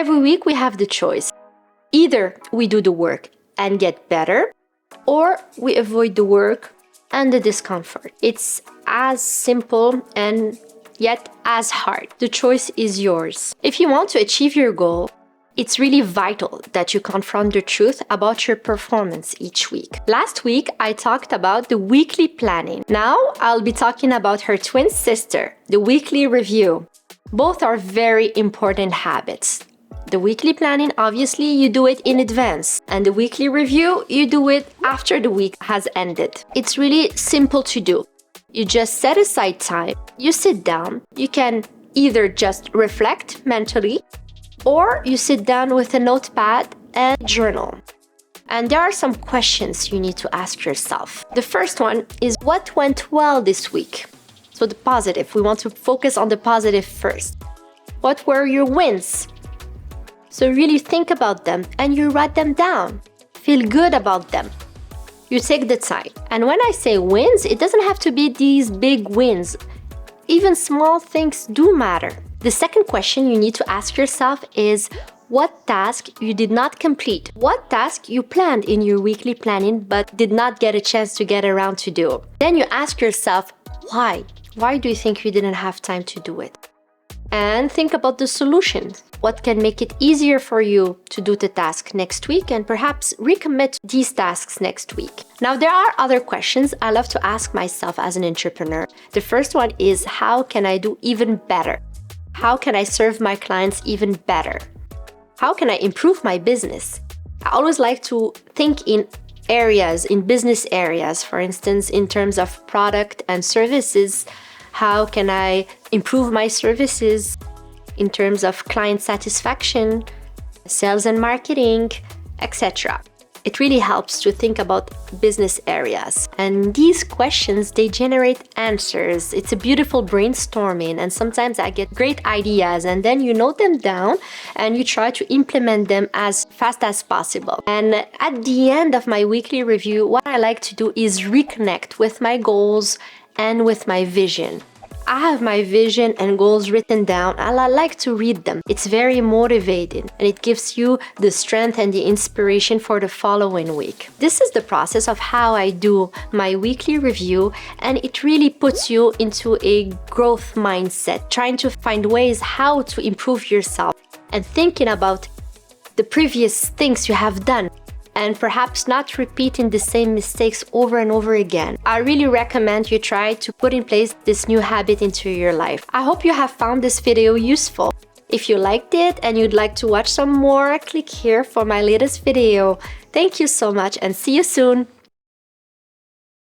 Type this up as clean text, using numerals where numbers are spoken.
Every week we have the choice. Either we do the work and get better, or we avoid the work and the discomfort. It's as simple and yet as hard. The choice is yours. If you want to achieve your goal, it's really vital that you confront the truth about your performance each week. Last week, I talked about the weekly planning. Now, I'll be talking about her twin sister, the weekly review. Both are very important habits. The weekly planning, obviously, you do it in advance. And the weekly review, you do it after the week has ended. It's really simple to do. You just set aside time, you sit down, you can either just reflect mentally, or you sit down with a notepad and journal. And there are some questions you need to ask yourself. The first one is, what went well this week? So the positive, we want to focus on the positive first. What were your wins? So really think about them and you write them down. Feel good about them. You take the time. And when I say wins, it doesn't have to be these big wins. Even small things do matter. The second question you need to ask yourself is, what task you did not complete? What task you planned in your weekly planning but did not get a chance to get around to do? Then you ask yourself, why? Why do you think you didn't have time to do it? And think about the solutions. What can make it easier for you to do the task next week and perhaps recommit these tasks next week? Now, there are other questions I love to ask myself as an entrepreneur. The first one is, how can I do even better? How can I serve my clients even better? How can I improve my business? I always like to think in areas, in business areas, for instance, in terms of product and services. How can I improve my services in terms of client satisfaction, sales and marketing, etc.? It really helps to think about business areas. And these questions, they generate answers. It's a beautiful brainstorming, and sometimes I get great ideas, and then you note them down and you try to implement them as fast as possible. And at the end of my weekly review, what I like to do is reconnect with my goals and with my vision. I have my vision and goals written down and I like to read them. It's very motivating and it gives you the strength and the inspiration for the following week. This is the process of how I do my weekly review, and it really puts you into a growth mindset, trying to find ways how to improve yourself and thinking about the previous things you have done, and perhaps not repeating the same mistakes over and over again. I really recommend you try to put in place this new habit into your life. I hope you have found this video useful. If you liked it and you'd like to watch some more, click here for my latest video. Thank you so much and see you soon.